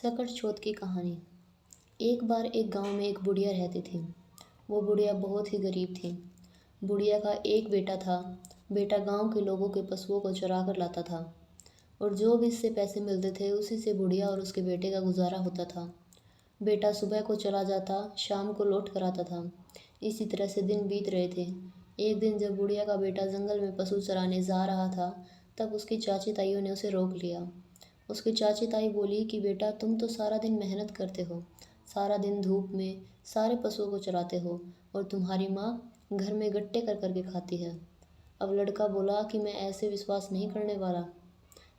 सकट चौथ की कहानी। एक बार एक गांव में एक बुढ़िया रहती थी। वो बुढ़िया बहुत ही गरीब थी। बुढ़िया का एक बेटा था। बेटा गांव के लोगों के पशुओं को चरा कर लाता था और जो भी इससे पैसे मिलते थे उसी से बुढ़िया और उसके बेटे का गुजारा होता था। बेटा सुबह को चला जाता, शाम को लौट कर आता था। इसी तरह से दिन बीत रहे थे। एक दिन जब बुढ़िया का बेटा जंगल में पशु चराने जा रहा था, तब उसकी चाची ताइयों ने उसे रोक लिया। उसकी चाची ताई बोली कि बेटा, तुम तो सारा दिन मेहनत करते हो, सारा दिन धूप में सारे पशुओं को चराते हो और तुम्हारी माँ घर में गट्टे कर करके खाती है। अब लड़का बोला कि मैं ऐसे विश्वास नहीं करने वाला,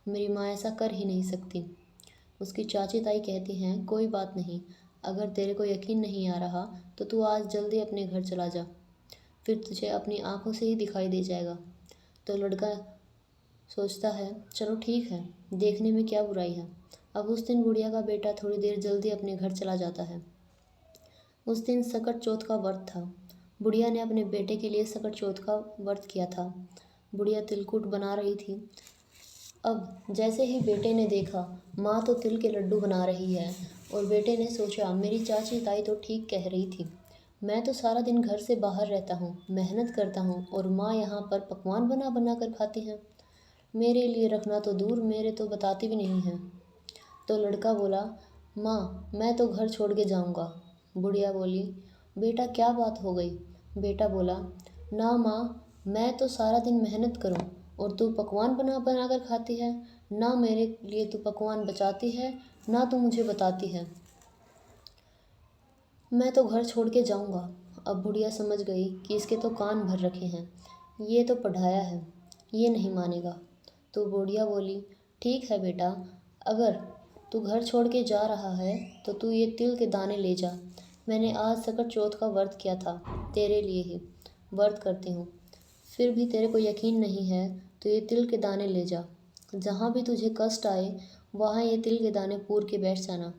मेरी माँ ऐसा कर ही नहीं सकती। उसकी चाची ताई कहती हैं, कोई बात नहीं, अगर तेरे को यकीन नहीं आ रहा तो तू आज जल्दी अपने घर चला जा, फिर तुझे अपनी आंखों से ही दिखाई दे जाएगा। तो लड़का सोचता है, चलो ठीक है, देखने में क्या बुराई है। अब उस दिन बुढ़िया का बेटा थोड़ी देर जल्दी अपने घर चला जाता है। उस दिन सकट चौथ का व्रत था। बुढ़िया ने अपने बेटे के लिए सकट चौथ का व्रत किया था। बुढ़िया तिलकुट बना रही थी। अब जैसे ही बेटे ने देखा माँ तो तिल के लड्डू बना रही है, और बेटे ने सोचा, मेरी चाची ताई तो ठीक कह रही थी, मैं तो सारा दिन घर से बाहर रहता हूँ, मेहनत करता हूँ और माँ यहाँ पर पकवान बना बना कर खाती हैं। मेरे लिए रखना तो दूर, मेरे तो बताती भी नहीं है। तो लड़का बोला, माँ मैं तो घर छोड़ के जाऊँगा। बुढ़िया बोली, बेटा क्या बात हो गई। बेटा बोला, ना माँ, मैं तो सारा दिन मेहनत करूँ और तू पकवान बना बना कर खाती है, ना मेरे लिए तू पकवान बचाती है, ना तू मुझे बताती है। मैं तो घर छोड़ के जाऊँगा। अब बुढ़िया समझ गई कि इसके तो कान भर रखे हैं, ये तो पढ़ाया है, ये नहीं मानेगा। तो बुढ़िया बोली, ठीक है बेटा, अगर तू घर छोड़ के जा रहा है तो तू ये तिल के दाने ले जा। मैंने आज सकट चौथ का व्रत किया था, तेरे लिए ही व्रत करती हूँ। फिर भी तेरे को यकीन नहीं है तो ये तिल के दाने ले जा। जहाँ भी तुझे कष्ट आए वहाँ ये तिल के दाने पूर के बैठ जाना।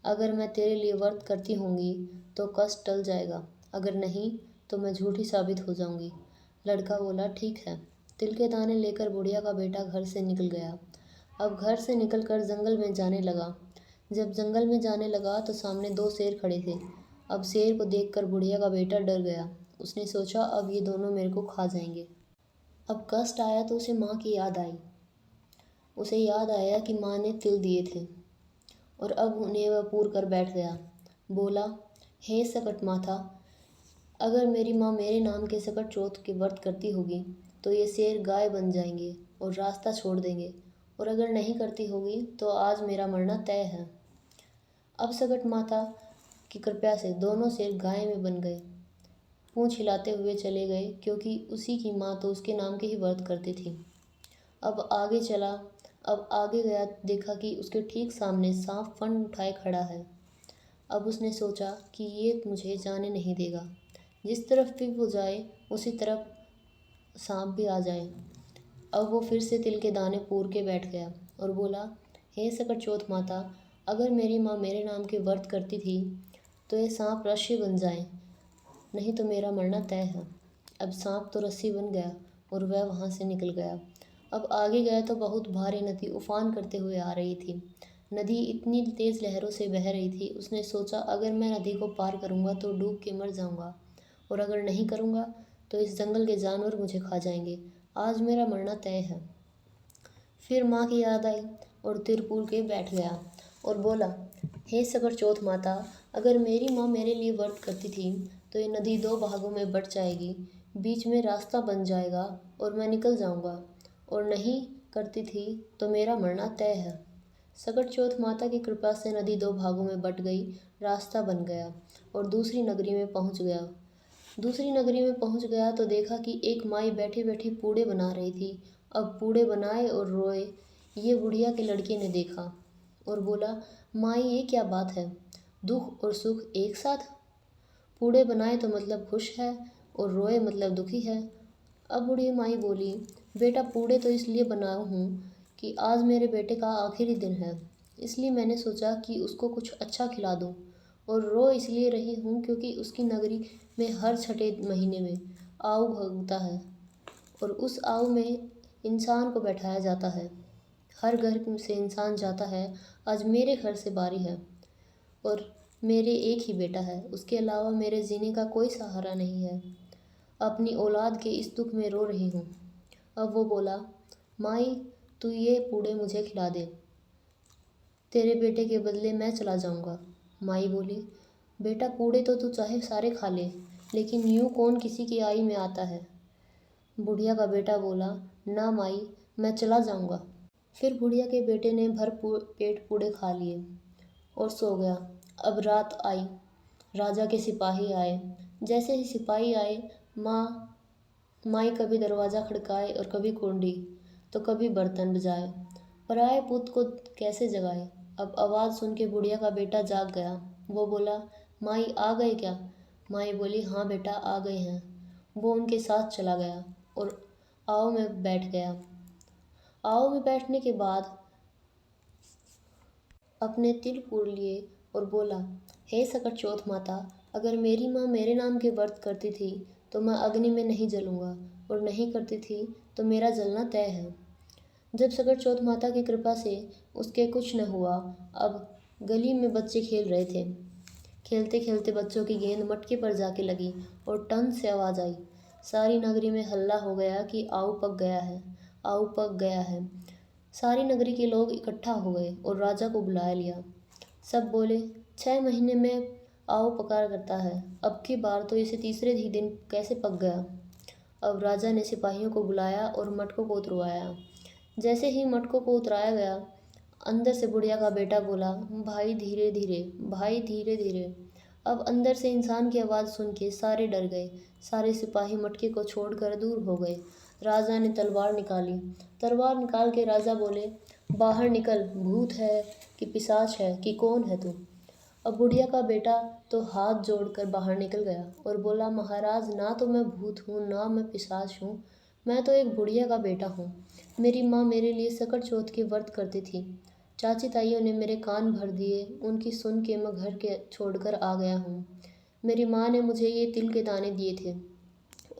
अगर मैं तेरे लिए व्रत करती होंगी तो कष्ट टल जाएगा, अगर नहीं तो मैं झूठी साबित हो जाऊंगी। लड़का बोला, ठीक है। तिल के दाने लेकर बुढ़िया का बेटा घर से निकल गया। अब घर से निकलकर जंगल में जाने लगा। जब जंगल में जाने लगा तो सामने दो शेर खड़े थे। अब शेर को देखकर बुढ़िया का बेटा डर गया। उसने सोचा, अब ये दोनों मेरे को खा जाएंगे। अब कष्ट आया तो उसे माँ की याद आई। उसे याद आया कि माँ ने तिल दिए थे और अब उन्हें वह पूर कर बैठ गया। बोला, हे सकट माता, अगर मेरी माँ मेरे नाम के सकट चौथ के व्रत करती होगी तो ये शेर गाय बन जाएंगे और रास्ता छोड़ देंगे, और अगर नहीं करती होगी तो आज मेरा मरना तय है। अब सकट माता की कृपा से दोनों शेर गाय में बन गए। पूंछ हिलाते हुए चले गए, क्योंकि उसी की माँ तो उसके नाम के ही व्रत करती थी। अब आगे चला। अब आगे गया, देखा कि उसके ठीक सामने सांप फन उठाए खड़ा है। अब उसने सोचा कि ये मुझे जाने नहीं देगा, जिस तरफ भी वो जाए उसी तरफ सांप भी आ जाए। अब वो फिर से तिल के दाने पूर के बैठ गया और बोला, हे सकट चौथ माता, अगर मेरी माँ मेरे नाम के व्रत करती थी तो ये सांप रस्सी बन जाए, नहीं तो मेरा मरना तय है। अब सांप तो रस्सी बन गया और वह वहाँ से निकल गया। अब आगे गया तो बहुत भारी नदी उफान करते हुए आ रही थी। नदी इतनी तेज़ लहरों से बह रही थी। उसने सोचा, अगर मैं नदी को पार करूँगा तो डूब के मर जाऊँगा, और अगर नहीं करूँगा तो इस जंगल के जानवर मुझे खा जाएंगे। आज मेरा मरना तय है। फिर माँ की याद आई और तिरपुर के बैठ गया और बोला, हे सकट चौथ माता, अगर मेरी माँ मेरे लिए व्रत करती थी तो ये नदी दो भागों में बट जाएगी, बीच में रास्ता बन जाएगा और मैं निकल जाऊँगा, और नहीं करती थी तो मेरा मरना तय है। सकट चौथ माता की कृपा से नदी दो भागों में बट गई, रास्ता बन गया और दूसरी नगरी में पहुँच गया। दूसरी नगरी में पहुंच गया तो देखा कि एक माई बैठी बैठी पूड़े बना रही थी। अब पूड़े बनाए और रोए ये बुढ़िया के लड़के ने देखा और बोला, माई ये क्या बात है, दुख और सुख एक साथ। पूड़े बनाए तो मतलब खुश है और रोए मतलब दुखी है। अब बूढ़ी माई बोली, बेटा पूड़े तो इसलिए बनाया हूँ कि आज मेरे बेटे का आखिरी दिन है, इसलिए मैंने सोचा कि उसको कुछ अच्छा खिला दूँ। और रो इसलिए रही हूँ क्योंकि उसकी नगरी में हर छठे महीने में आऊ भगता है और उस आऊ में इंसान को बैठाया जाता है। हर घर से इंसान जाता है, आज मेरे घर से बारी है। और मेरे एक ही बेटा है, उसके अलावा मेरे जीने का कोई सहारा नहीं है। अपनी औलाद के इस दुख में रो रही हूँ। अब वो बोला, माई तू ये पूड़े मुझे खिला दे, तेरे बेटे के बदले मैं चला जाऊँगा। माई बोली, बेटा पूड़े तो तू चाहे सारे खा ले, लेकिन यूँ कौन किसी की आई में आता है। बुढ़िया का बेटा बोला, ना माई, मैं चला जाऊँगा। फिर बुढ़िया के बेटे ने पेट पूड़े खा लिए और सो गया। अब रात आई, राजा के सिपाही आए। जैसे ही सिपाही आए, माई कभी दरवाज़ा खड़काए और कभी कुंडी, तो कभी बर्तन बजाए। पराए पुत को कैसे जगाए। अब आवाज़ सुन के बुढ़िया का बेटा जाग गया। वो बोला, माई आ गए क्या। माई बोली, हाँ बेटा आ गए हैं। वो उनके साथ चला गया और आओ में बैठ गया। आओ में बैठने के बाद अपने तिल पूर लिए और बोला, हे सकट चौथ माता, अगर मेरी माँ मेरे नाम के व्रत करती थी तो मैं अग्नि में नहीं जलूंगा, और नहीं करती थी तो मेरा जलना तय है। जब सकट चौथ माता की कृपा से उसके कुछ न हुआ। अब गली में बच्चे खेल रहे थे। खेलते खेलते बच्चों की गेंद मटके पर जाके लगी और टन से आवाज़ आई। सारी नगरी में हल्ला हो गया कि आऊ पक गया है, आऊ पक गया है। सारी नगरी के लोग इकट्ठा हो गए और राजा को बुला लिया। सब बोले, 6 महीने में आऊ पका करता है, अब की बार तो इसे तीसरे ही दिन कैसे पक गया। अब राजा ने सिपाहियों को बुलाया और मटकों को उतरवाया। जैसे ही मटकों को उतराया गया, अंदर से बुढ़िया का बेटा बोला, भाई धीरे धीरे, भाई धीरे धीरे। अब अंदर से इंसान की आवाज़ सुन के सारे डर गए। सारे सिपाही मटके को छोड़कर दूर हो गए। राजा ने तलवार निकाली। तलवार निकाल के राजा बोले, बाहर निकल, भूत है कि पिशाच है कि कौन है तू। अब बुढ़िया का बेटा तो हाथ जोड़कर बाहर निकल गया और बोला, महाराज ना तो मैं भूत हूँ ना मैं पिशाच हूँ, मैं तो एक बुढ़िया का बेटा हूँ। मेरी माँ मेरे लिए सकट चौथ के व्रत करती थी। चाची ताइयों ने मेरे कान भर दिए, उनकी सुन के मैं घर के छोड़कर आ गया हूँ। मेरी माँ ने मुझे ये तिल के दाने दिए थे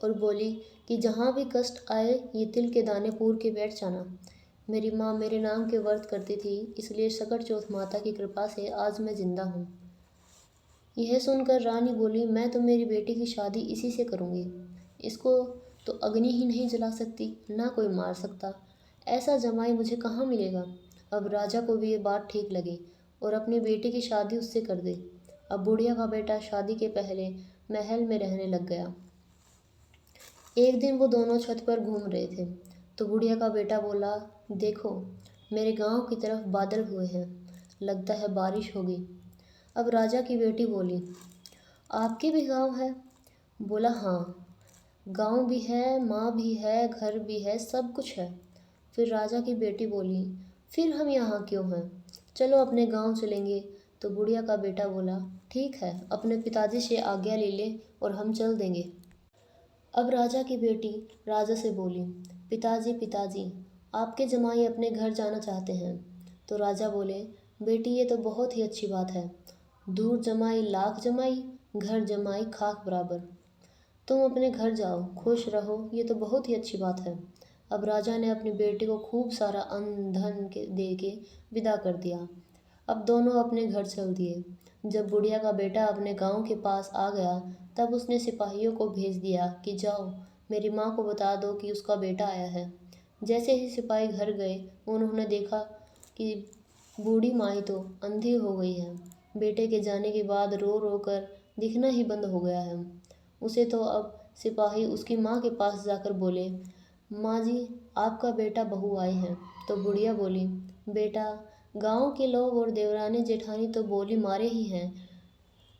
और बोली कि जहाँ भी कष्ट आए ये तिल के दाने पूर के बैठ जाना। मेरी माँ मेरे नाम के व्रत करती थी, इसलिए सकट चौथ माता की कृपा से आज मैं जिंदा हूँ। यह सुनकर रानी बोली, मैं तो मेरी बेटी की शादी इसी से करूँगी। इसको तो अग्नि ही नहीं जला सकती, ना कोई मार सकता। ऐसा जमाई मुझे कहाँ मिलेगा। अब राजा को भी ये बात ठीक लगी और अपनी बेटी की शादी उससे कर दी। अब बुढ़िया का बेटा शादी के पहले महल में रहने लग गया। एक दिन वो दोनों छत पर घूम रहे थे तो बुढ़िया का बेटा बोला, देखो मेरे गांव की तरफ बादल हुए हैं, लगता है बारिश होगी। अब राजा की बेटी बोली, आपके भी गांव है। बोला, हाँ गांव भी है, माँ भी है, घर भी है, सब कुछ है। फिर राजा की बेटी बोली, फिर हम यहाँ क्यों हैं, चलो अपने गांव चलेंगे। तो बुढ़िया का बेटा बोला, ठीक है, अपने पिताजी से आज्ञा ले ले और हम चल देंगे। अब राजा की बेटी राजा से बोली, पिताजी पिताजी, आपके जमाई अपने घर जाना चाहते हैं। तो राजा बोले, बेटी ये तो बहुत ही अच्छी बात है। दूर जमाई लाख जमाई, घर जमाई खाक बराबर। तुम अपने घर जाओ, खुश रहो, ये तो बहुत ही अच्छी बात है। अब राजा ने अपनी बेटी को खूब सारा अन्न धन दे के विदा कर दिया। अब दोनों अपने घर चल दिए। जब बुढ़िया का बेटा अपने गांव के पास आ गया, तब उसने सिपाहियों को भेज दिया कि जाओ मेरी माँ को बता दो कि उसका बेटा आया है। जैसे ही सिपाही घर गए, उन्होंने देखा कि बूढ़ी माई तो अंधी हो गई है। बेटे के जाने के बाद रो रो कर दिखना ही बंद हो गया है उसे। तो अब सिपाही उसकी माँ के पास जाकर बोले, माँ जी आपका बेटा बहू आए हैं। तो बुढ़िया बोली, बेटा गांव के लोग और देवरानी जेठानी तो बोली मारे ही हैं,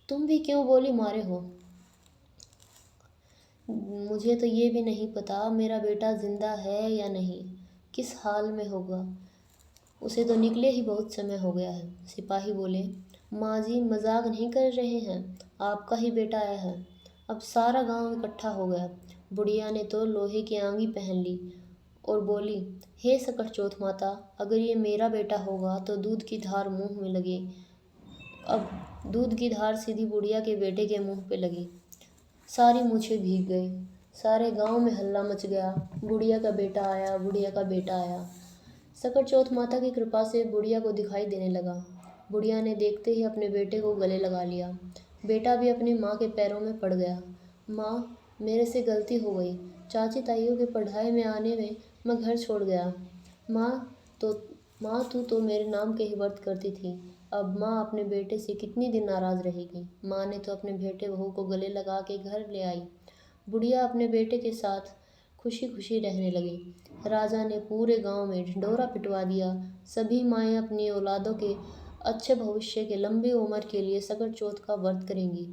तुम भी क्यों बोली मारे हो। मुझे तो ये भी नहीं पता मेरा बेटा जिंदा है या नहीं, किस हाल में होगा, उसे तो निकले ही बहुत समय हो गया है। सिपाही बोले, माँ जी मजाक नहीं कर रहे हैं, आपका ही बेटा आया है। अब सारा गांव इकट्ठा हो गया। बुढ़िया ने तो लोहे की आंगी पहन ली और बोली, हे सकट चौथ माता, अगर ये मेरा बेटा होगा तो दूध की धार मुंह में लगे। अब दूध की धार सीधी बुढ़िया के बेटे के मुंह पे लगी। सारी मूछें भीग गई। सारे गांव में हल्ला मच गया, बुढ़िया का बेटा आया, बुढ़िया का बेटा आया। सकट चौथ माता की कृपा से बुढ़िया को दिखाई देने लगा। बुढ़िया ने देखते ही अपने बेटे को गले लगा लिया। बेटा भी अपनी माँ के पैरों में पड़ गया। माँ, मेरे से गलती हो गई। चाची ताइयों के पढ़ाई में आने में मैं घर छोड़ गया। माँ तो माँ तू तो मेरे नाम के ही व्रत करती थी। अब माँ अपने बेटे से कितनी दिन नाराज़ रहेगी। माँ ने तो अपने बेटे बहू को गले लगा के घर ले आई। बुढ़िया अपने बेटे के साथ खुशी खुशी रहने लगी। राजा ने पूरे गांव में ढिंढोरा पिटवा दिया। सभी माएँ अपनी औलादों के अच्छे भविष्य के लंबी उम्र के लिए सकट चौथ का व्रत करेंगी।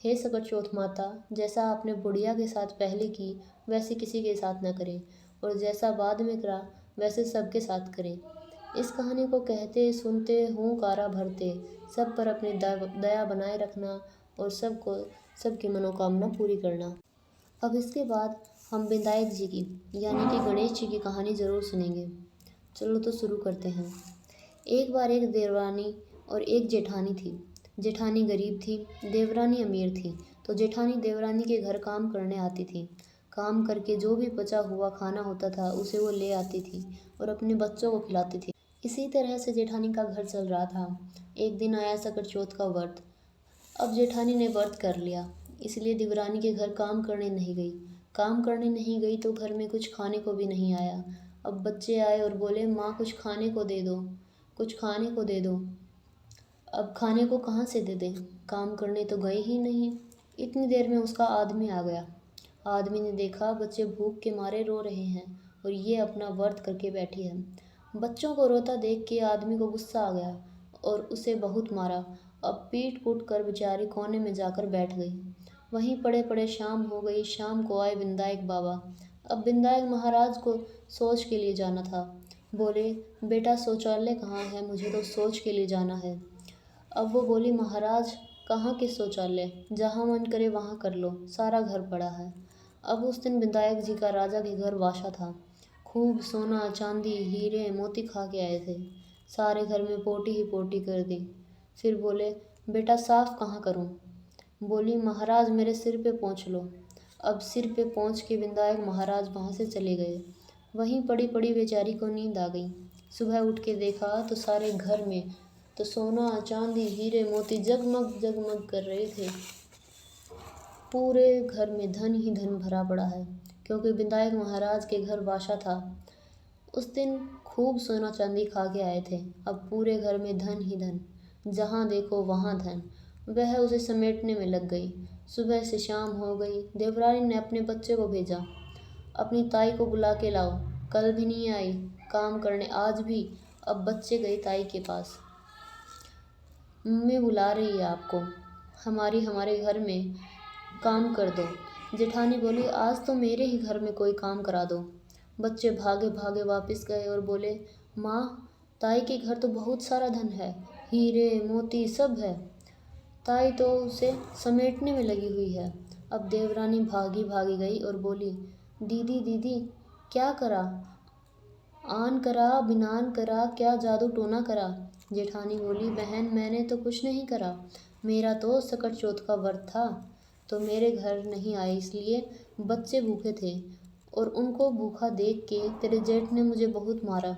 हे सकट चौथ माता, जैसा आपने बुढ़िया के साथ पहले की वैसे किसी के साथ न करें, और जैसा बाद में करा वैसे सबके साथ करें। इस कहानी को कहते सुनते हुंकारा भरते सब पर अपनी दया बनाए रखना और सबकी मनोकामना पूरी करना। अब इसके बाद हम विनायक जी की यानी कि गणेश जी की कहानी ज़रूर सुनेंगे। चलो तो शुरू करते हैं। एक बार एक देवरानी और एक जेठानी थी। जेठानी गरीब थी, देवरानी अमीर थी। तो जेठानी देवरानी के घर काम करने आती थी। काम करके जो भी बचा हुआ खाना होता था उसे वो ले आती थी और अपने बच्चों को खिलाती थी। इसी तरह से जेठानी का घर चल रहा था। एक दिन आया सकट चौथ का व्रत। अब जेठानी ने व्रत कर लिया, इसलिए देवरानी के घर काम करने नहीं गई। काम करने नहीं गई तो घर में कुछ खाने को भी नहीं आया। अब बच्चे आए और बोले, माँ कुछ खाने को दे दो, कुछ खाने को दे दो। अब खाने को कहाँ से दे दें, काम करने तो गए ही नहीं। इतनी देर में उसका आदमी आ गया। आदमी ने देखा बच्चे भूख के मारे रो रहे हैं और ये अपना व्रत करके बैठी है। बच्चों को रोता देख के आदमी को गुस्सा आ गया और उसे बहुत मारा। अब पीट कूट कर बेचारी कोने में जाकर बैठ गई। वहीं पड़े पड़े शाम हो गई। शाम को आए विनायक बाबा। अब विनायक महाराज को शौच के लिए जाना था। बोले, बेटा शौचालय कहाँ है, मुझे तो शौच के लिए जाना है। अब वो बोली, महाराज कहाँ के शौचालय, जहाँ मन करे वहाँ कर लो, सारा घर पड़ा है। अब उस दिन विनायक जी का राजा के घर वासा था। खूब सोना चांदी हीरे मोती खा के आए थे। सारे घर में पोटी ही पोटी कर दी। फिर बोले, बेटा साफ कहाँ करूँ। बोली, महाराज मेरे सिर पे पोंछ लो। अब सिर पे पोंछ के विनायक महाराज वहाँ से चले गए। वहीं पड़ी पड़ी बेचारी को नींद आ गई। सुबह उठ के देखा तो सारे घर में तो सोना चांदी हीरे मोती जगमग जगमग कर रहे थे। पूरे घर में धन ही धन भरा पड़ा है, क्योंकि विनायक महाराज के घर वासा था। उस दिन खूब सोना चांदी खा के आए थे। अब पूरे घर में धन ही धन, जहाँ देखो वहाँ धन। वह उसे समेटने में लग गई। सुबह से शाम हो गई। देवरानी ने अपने बच्चे को भेजा, अपनी ताई को बुला के लाओ। कल भी नहीं आई काम करने, आज भी। अब बच्चे गए ताई के पास, मम्मी बुला रही है आपको, हमारे घर में काम कर दो। जेठानी बोली, आज तो मेरे ही घर में कोई काम करा दो। बच्चे भागे भागे वापस गए और बोले, माँ ताई के घर तो बहुत सारा धन है, हीरे मोती सब है। ताई तो उसे समेटने में लगी हुई है। अब देवरानी भागी भागी गई और बोली, दीदी दीदी क्या करा, आन करा बिनान करा, क्या जादू टोना करा। जेठानी बोली, बहन मैंने तो कुछ नहीं करा, मेरा तो सकट चौथ का व्रत था, तो मेरे घर नहीं आए इसलिए बच्चे भूखे थे और उनको भूखा देख के तेरे जेठ ने मुझे बहुत मारा।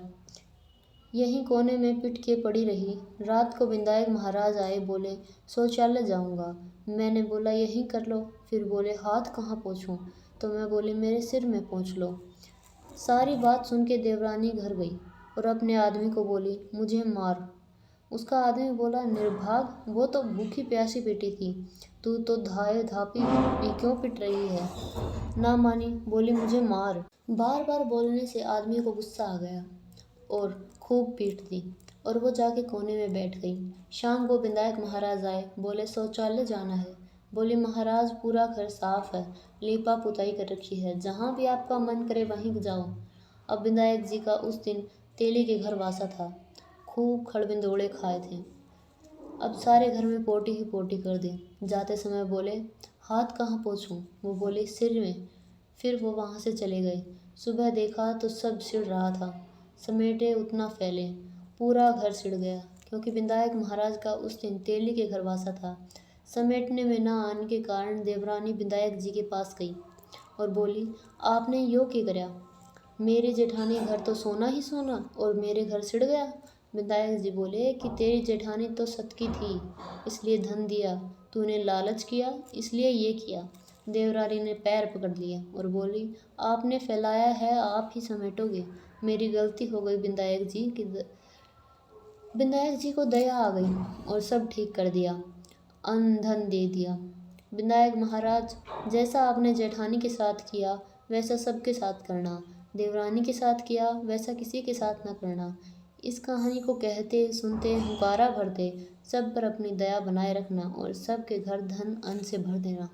यहीं कोने में पिट के पड़ी रही। रात को विनायक महाराज आए, बोले शौचालय जाऊंगा। मैंने बोला यहीं कर लो। फिर बोले हाथ कहाँ पोंछूं, तो मैं बोली मेरे सिर में पोंछ लो। सारी बात सुन के देवरानी घर गई और अपने आदमी को बोली, मुझे मार। उसका आदमी बोला, निर्भाग, वो तो भूखी प्यासी बेटी थी, तू तो धाए धापी में क्यों पिट रही है। ना मानी, बोली मुझे मार। बार बार बोलने से आदमी को गुस्सा आ गया और खूब पीट दी और वो जाके कोने में बैठ गई। शाम को विनायक महाराज आए, बोले शौचालय जाना है। बोली, महाराज पूरा घर साफ है, लीपा पुताई कर रखी है, जहाँ भी आपका मन करे वहीं जाओ। अब विनायक जी का उस दिन तेली के घर वासा था। खूब खड़बिंदोड़े खाए थे। अब सारे घर में पोटी ही पोटी कर दी। जाते समय बोले, हाथ कहाँ पोंछूं। वो बोली सिर में। फिर वो वहाँ से चले गए। सुबह देखा तो सब सिड़ रहा था, समेटे उतना फैले। पूरा घर सिड़ गया, क्योंकि विनायक महाराज का उस दिन तेली के घर वासा था। समेटने में न आने के कारण देवरानी विनायक जी के पास गई और बोली, आपने यो क्या करया। मेरी जेठानी घर तो सोना ही सोना और मेरे घर सिड़ गया। विधायक जी बोले कि तेरी जेठानी तो सत की थी, इसलिए धन दिया, तूने लालच किया इसलिए ये किया। देवरानी ने पैर पकड़ लिए और बोली, आपने फैलाया है आप ही समेटोगे। मेरी गलती हो गई विधायक जी की। विनायक जी को दया आ गई और सब ठीक कर दिया, अन्न धन दे दिया। विनायक महाराज, जैसा आपने जेठानी के साथ किया वैसा सबके साथ करना, देवरानी के साथ किया वैसा किसी के साथ न करना। इस कहानी को कहते सुनते हुंकारा भरते सब पर अपनी दया बनाए रखना और सबके घर धन अन्न से भर देना।